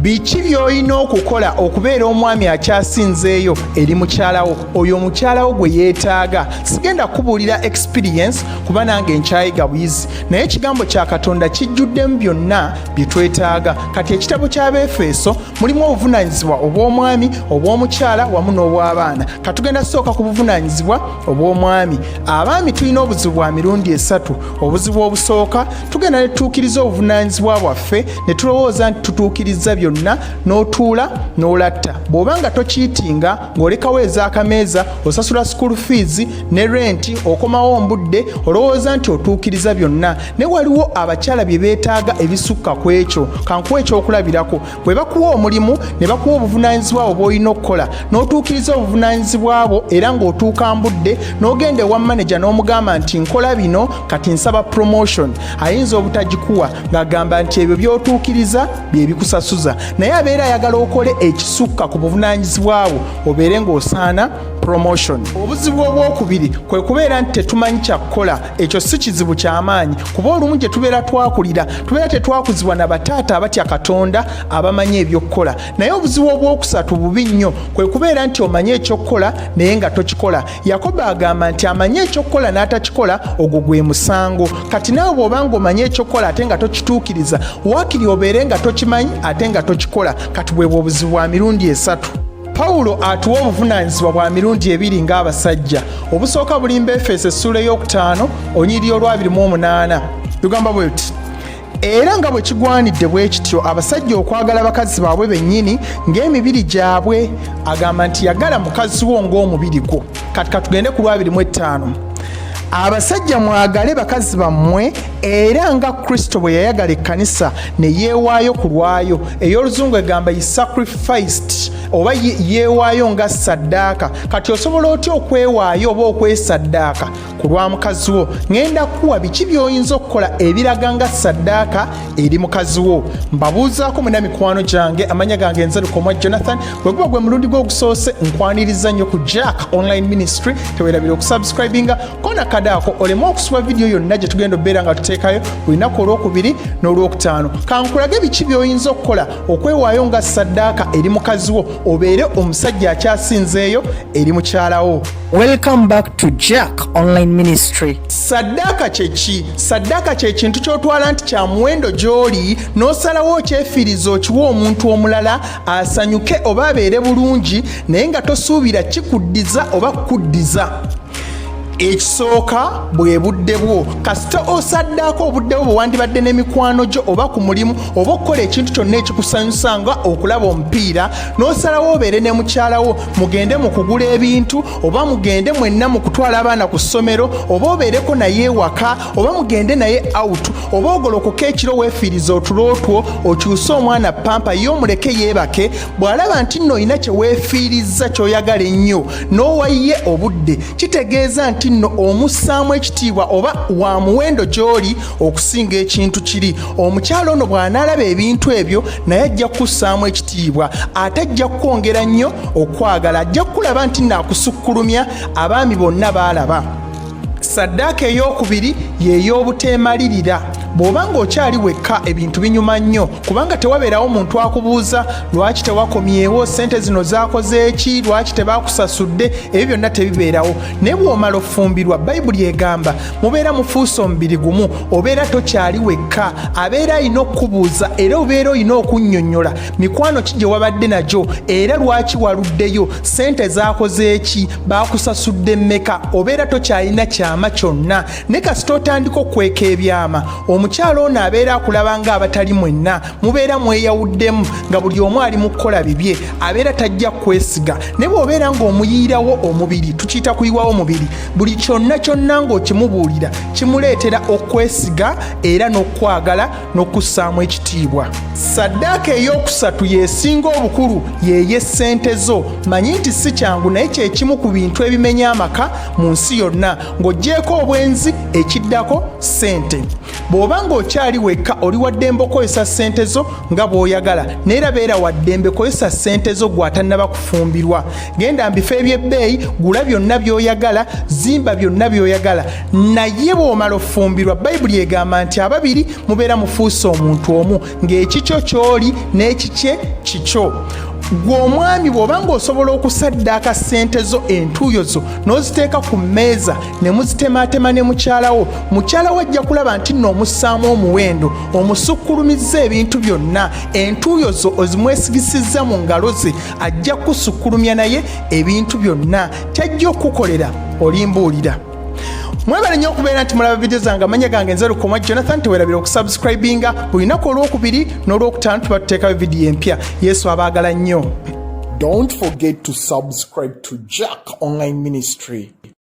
biki by'olina okukola okubeera omwami akyasinzeeyo eri mukyalawo oyo mukyalawo gwe yeetaaga. Sigenda kubuulira experience kuba nange nkyayiga bwizi, naye ekigambo kya Katonda kijjuddemu byonna bye twetaaga. Kati ekitabo ky'Abeefeso mulimu obuvunaanyizibwa obw'omwami, obw'omukyala wamu n'obw'abaana. Katugenda sooka ku buvunaanyizibwa obw'omwami. Abaami tulina obuzibu bwa mirundi esatu. Obuzibu obusooka tugenda ne tutuukiriza obuvunaanyizibwa bwaffe ne tulowooza nti tutuukiriza byonna n'otuula n'olatta. Bw'oba nga tokiitinga ng'olekawo ez'akameeza, osasula school fees ne renti, okomawo mbudde, olowooza nti otuukiriza byonna. Ne waliwo abakyala bye beetaaga ebisukka ku ekyo. Kankuwa ekyokulabirako, bwe bakuwa omulimu ne bakuwa obuvunaanyizibwa bwo bw'olina okukola n'otuukiriza obuvunaanyizibwa bwo era ng'otuuka mbudde n'ogenda ewa manager n'omugamba nti nkola bino kati nsaba promotion, ayinza obutagikuwa ng'agamba nti ebyo by'otuukiriza bye bikusasuza, naye abeera ayagala okole ekisukka ku buvunaanyizibwa bwo obeere ng'osaana promotion. Obuzibu obwokubiri kwe kubeera nti tetumanyi kyakukola. Ekyo si kizibu ky'amaanyi kuba olumu gye tubeera twakulira tubeera tetwakuzibwa na bataata abatya Katonda abamanyi eby'okukola. Naye obuzibu obwokusatu bubi nnyo kwe kubeera nti omanyi eky'okukola naye nga tokikola. Yakobo agamba nti amanyi eky'okukola n'atakikola ogwo gwe musango. Kati naawe bw'oba ng'omanyi eky'okukola ate nga tokituukiriza, waakiri obeere nga tokimanyi ate nga tokikola. Kati bwe obuzibu bwa mirundi esatu. Pawulo atuwa obuvunaanyizibwa bwa mirundi ebiri ng'abasajja. Obusooka buli Efeso essula ey'okutaano onyiri olw'28 lugamba bwe luti, era nga bwe kigwanidde bwe kityo abasajja okwagala bakazi baabwe bennyini ng'emibiri gyabwe. Agamba nti yagala mukazi wo ng'omubiri gwo. Kati katugende ku 25. Abasajja mwagale bakazi bammwe era nga Kristo bwe yayagala ekkanisa ne yeewaayo ku lwayo. Ey'oluzungu egamba ye sacrificed oba yeewaayo nga saddaaka. Kati osobola otya okwewaayo oba okwesaddaaka ku lwa mukazi wo? Ngenda kuwa biki by'oyinza okukola ebiraga nga saddaaka eri mukazi wo. Mbabuuzaako mwena mikwano gyange, amanya gange nze Lukomwa Jonathan. Bwe guba gwe mulundi gw'ogusoose nkwaniriza nnyo ku Jack Online Ministry. Teweerabira okusubscribinga kona kadaako oleme okusiba vidiyo yonna gye tugenda obbeera nga tuteekayo olunaku olwokubiri n'olwokutaano. Kankulage biki by'oyinza okukola okwewaayo nga saddaaka eri mukazi wo obeere omusajja akyasinzeeyo eri mukyalawo. Welcome back to Jack Online Ministry. Saddaaka kyeki? Saddaaka kye kintu ky'otwala nti kya muwendo gy'oli n'osalawo okyefiiriza okiwa omuntu omulala asanyuke oba abeere bulungi naye nga tosuubira kikuddiza oba kukuddiza. Ekisooka bwe budde bwo. Kasita osaddaako obudde bwo bwe wandibadde n'emikwano gyo oba ku mulimu oba okukola ekintu kyonna ekikusanyusa nga okulaba omupiira, n'osalawo obeere ne mukyalawo mugende mu kugula ebintu oba mugende mwenna mu kutwala abaana ku ssomero oba obeereko naye ewaka oba mugende naye out oba ogolokoke ekiro weefiiriza otulo otwo okyuse omwana pampa ye omuleke yeebake. Bw'alaba nti nno olina kye weefiirizza ky'oyagala ennyo n'owaye obudde, kitegeeza nti nno omussaamu ekitiibwa oba wa muwendo gy'oli okusinga ekintu kiri. Omukyalo ono bw'anaalaba ebintu ebyo naye ajja kussaamu ekitiibwa, ate ajja kwongera nnyo okwagala, ajja kulaba nti naakusukkulumya. Abaami bonna baalaba. Saddaaka ey'okubiri y'ey'obuteemalirira. Bw'oba ng'okyali wekka ebintu binyuma nnyo kubanga tewabeerawo muntu akubuuza lwaki tewakomyewo, sente zino zaakoze eki, lwaki tebaakusasudde, ebyo byonna tebibeerawo. Naye bw'omala ofumbirwa, Bayibuli egamba mubeera mufuuse omubiri gumu. Obeera tokyali wekka, abeera alina okukubuuza era obeera olina okunnyonnyola mikwano ki gye wabadde nagyo era lwaki waluddeyo, sente zaakoze eki, baakusasudde mmeka. Obeera tokyalina kyama kyonna. Ne kasita otandika okweka ebyama, omukyalo ono abeera akulaba ng'abatali mwenna mubeera mweyawuddemu nga buli omu ali mu kukola bibye, abeera tajja kwesiga. Ne bw'obeera ng'omuyiirawo omubiri, tukiyita kuyiwawo omubiri, buli kyonna kyonna ng'okimubuulira kimuleetera okwesiga era n'okwagala n'okussaamu ekitiibwa. Saddaaka ey'okusatu yeesinga obukulu y'ey'essente zo. Manyi nti si kyangu naye kye kimu ku bintu ebimenya amaka mu nsi yonna, ng'oggyeko obwenzi ekiddako ssente. bw'oba ng'okyali wekka oli wa ddembe okozesa ssente zo nga bw'oyagala naye era beera wa ddembe kozesa ssente zo gw'atannaba kufumbirwa. Genda mu bifo eby'ebbeeyi, gula byonna by'oyagala, zimba byonna by'oyagala, naye bw'omala ofumbirwa Bayibuli egamba nti ababiri mubeera mufuuse omuntu omu, ng'ekikyo ky'oli n'ekikye kikyo. Gwe omwami bw'oba ng'osobola okusaddaaka ssente zo entuuyo zo n'oziteeka ku mmeeza ne muzitemaatema ne mukyalawo ajja kulaba nti nno omussaamu omuwendo, omusukkulumizza ebintu byonna, entuuyo zo ozimwesigisizza mu ngalo ze, ajja kusukkulumya naye ebintu byonna, kyajja okukolera olimbuulira. Mwebale nnyo okubeera nti mulaba video zange. Amanya gange nze Lukoma Jonathan, teweerabira okusubscribinga buli lunaku olwokubiri n'olwokutaano tuba tuteekayo vidiyo empya. Yesu abaagala nnyo. Don't forget to subscribe to Jack Online Ministry.